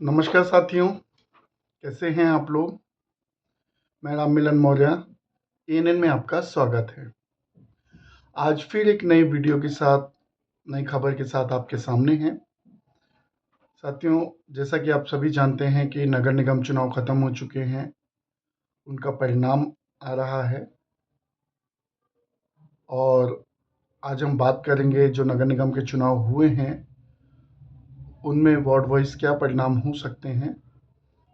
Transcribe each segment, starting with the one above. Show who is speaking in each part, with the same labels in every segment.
Speaker 1: नमस्कार साथियों, कैसे हैं आप लोग? मैं राम मिलन मौर्य, एएनएन में आपका स्वागत है। आज फिर एक नई वीडियो के साथ, नई खबर के साथ आपके सामने हैं। साथियों, जैसा कि आप सभी जानते हैं कि नगर निगम चुनाव खत्म हो चुके हैं, उनका परिणाम आ रहा है और आज हम बात करेंगे जो नगर निगम के चुनाव हुए हैं, उनमें वार्ड वाइज क्या परिणाम हो सकते हैं।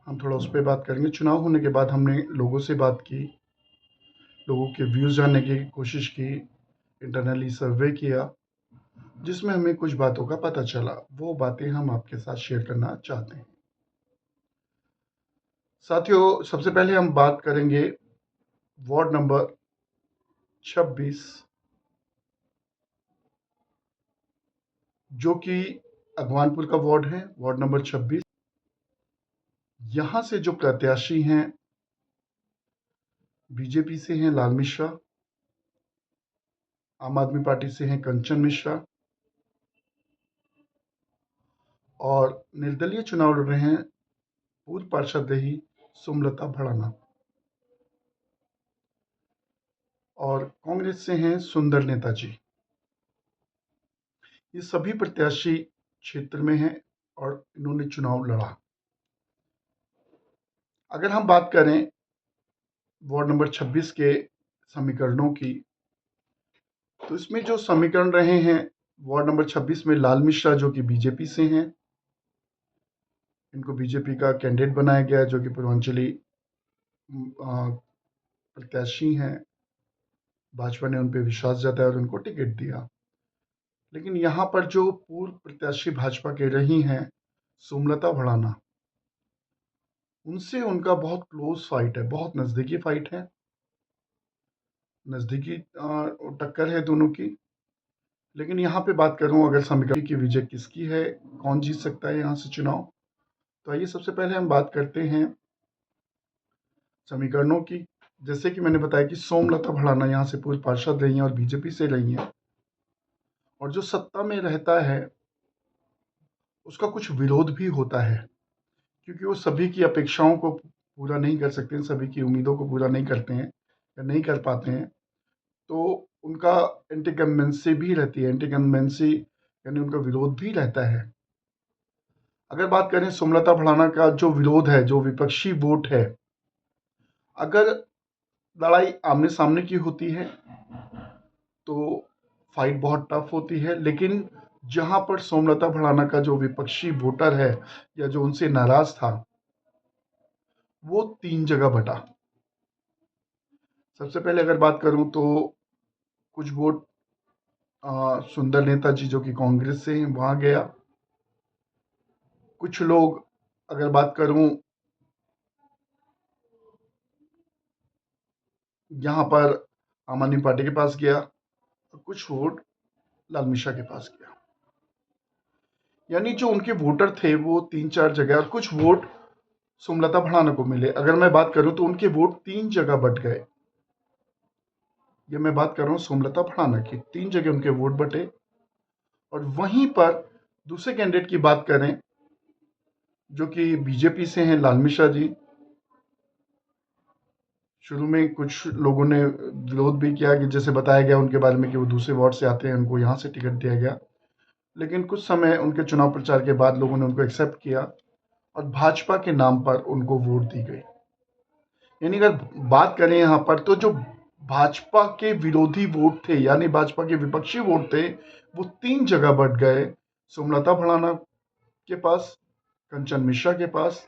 Speaker 1: हम थोड़ा उस पर बात करेंगे। चुनाव होने के बाद हमने लोगों से बात की, लोगों के व्यूज़ जानने की कोशिश की, इंटरनली सर्वे किया, जिसमें हमें कुछ बातों का पता चला। वो बातें हम आपके साथ शेयर करना चाहते हैं। साथियों, सबसे पहले हम बात करेंगे वार्ड नंबर 26, जो कि अगवानपुर का वार्ड है। वार्ड नंबर 26, यहाँ से जो प्रत्याशी हैं, बीजेपी से हैं लाल मिश्रा, आम आदमी पार्टी से हैं कंचन मिश्रा और निर्दलीय चुनाव लड़ रहे हैं पूर्व पार्षद रही सुमलता भड़ाना, और कांग्रेस से हैं सुंदर नेताजी। ये सभी प्रत्याशी क्षेत्र में हैं और इन्होंने चुनाव लड़ा। अगर हम बात करें वार्ड नंबर 26 के समीकरणों की, तो इसमें जो समीकरण रहे हैं, वार्ड नंबर 26 में लाल मिश्रा जो कि बीजेपी से हैं, इनको बीजेपी का कैंडिडेट बनाया गया जो कि पूर्वांचली प्रत्याशी हैं। भाजपा ने उन पर विश्वास जताया और उनको टिकट दिया। लेकिन यहाँ पर जो पूर्व प्रत्याशी भाजपा के रही हैं सुमलता भड़ाना, उनसे उनका बहुत क्लोज फाइट है, बहुत नज़दीकी फाइट है, नज़दीकी टक्कर है दोनों की। लेकिन यहाँ पे बात करूँ, अगर समीकरण की विजय किसकी है, कौन जीत सकता है यहाँ से चुनाव, तो आइए सबसे पहले हम बात करते हैं समीकरणों की। जैसे कि मैंने बताया कि सोमलता भड़ाना यहाँ से पूर्व पार्षद रही हैं और बीजेपी से रही हैं, और जो सत्ता में रहता है उसका कुछ विरोध भी होता है, क्योंकि वो सभी की अपेक्षाओं को पूरा नहीं कर सकते हैं, सभी की उम्मीदों को पूरा नहीं करते हैं या नहीं कर पाते हैं। तो उनका एंटीकम्बेंसी भी रहती है, एंटीकम्बेंसी यानी उनका विरोध भी रहता है। अगर बात करें सुमलता भड़ाना का जो विरोध है, जो विपक्षी वोट है, अगर लड़ाई आमने सामने की होती है तो फाइट बहुत टफ होती है। लेकिन जहां पर सोमलता भड़ाना का जो विपक्षी वोटर है या जो उनसे नाराज था, वो 3 जगह बटा। सबसे पहले अगर बात करूं तो कुछ वोट सुंदर नेताजी जो कि कांग्रेस से हैं वहां गया। कुछ लोग, अगर बात करूं, यहाँ पर आम आदमी पार्टी के पास गया और कुछ वोट लाल मिश्रा के पास गया। यानी जो उनके वोटर थे वो 3-4 जगह, और कुछ वोट सुमलता भड़ाना को मिले। अगर मैं बात करूं तो उनके वोट 3 जगह बट गए। ये मैं बात कर रहा हूं सुमलता भड़ाना की, 3 जगह उनके वोट बटे। और वहीं पर दूसरे कैंडिडेट की बात करें जो कि बीजेपी से हैं लाल मिश्रा जी। शुरू में कुछ लोगों ने विरोध भी किया, कि जैसे बताया गया उनके बारे में कि वो दूसरे वार्ड से आते हैं, उनको यहाँ से टिकट दिया गया। लेकिन कुछ समय उनके चुनाव प्रचार के बाद लोगों ने उनको एक्सेप्ट किया और भाजपा के नाम पर उनको वोट दी गई। यानी अगर बात करें यहाँ पर, तो जो भाजपा के विरोधी वोट थे यानी भाजपा के विपक्षी वोट थे, वो 3 जगह बट गए, सुमलता भड़ाना के पास, कंचन मिश्रा के पास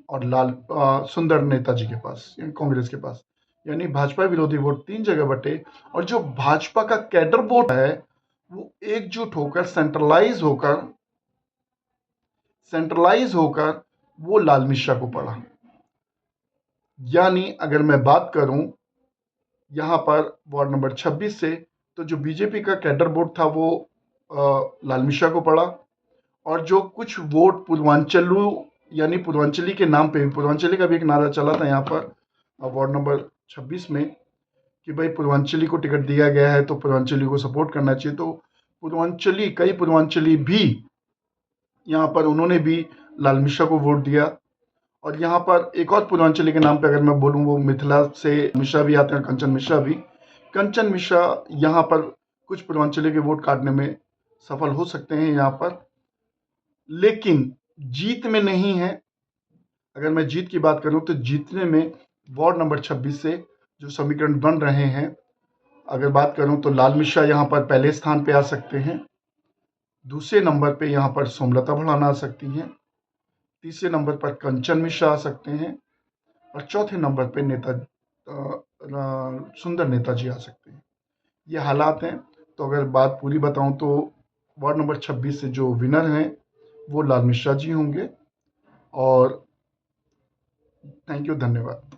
Speaker 1: और सुंदर नेताजी के पास, यानी कांग्रेस के पास। यानी भाजपा विरोधी वोट 3 जगह बटे, और जो भाजपा का कैडर वोट है वो एकजुट होकर, सेंट्रलाइज होकर वो लाल मिश्रा को पड़ा। यानी अगर मैं बात करूं यहाँ पर वार्ड नंबर 26 से, तो जो बीजेपी का कैडर वोट था वो लाल मिश्रा को पड़ा, और जो कुछ वोट पूर्वांचलू यानी पूर्वांचली के नाम पे, पूर्वांचली का भी एक नारा चला था यहाँ पर वार्ड नंबर 26 में, कि भाई पूर्वांचली को टिकट दिया गया है तो पूर्वांचली को सपोर्ट करना चाहिए। तो पूर्वांचली, कई पूर्वांचली भी यहाँ पर उन्होंने भी लाल मिश्रा को वोट दिया। और यहाँ पर एक और पूर्वांचली के नाम पे अगर मैं बोलूँ, वो मिथिला से मिश्रा भी आते हैं, कंचन मिश्रा भी। कंचन मिश्रा यहाँ पर कुछ पूर्वांचली के वोट काटने में सफल हो सकते हैं यहाँ पर, लेकिन जीत में नहीं है। अगर मैं जीत की बात करूं तो जीतने में वार्ड नंबर 26 से जो समीकरण बन रहे हैं, अगर बात करूं तो लाल मिश्रा यहाँ पर पहले स्थान पे आ सकते हैं, दूसरे नंबर पे यहाँ पर सोमलता भड़ाना आ सकती हैं, तीसरे नंबर पर कंचन मिश्रा आ सकते हैं, और चौथे नंबर पे सुंदर नेताजी आ सकते हैं। ये हालात हैं। तो अगर बात पूरी बताऊं तो वार्ड नंबर 26 से जो विनर हैं वो लाल मिश्रा जी होंगे। और थैंक यू, धन्यवाद।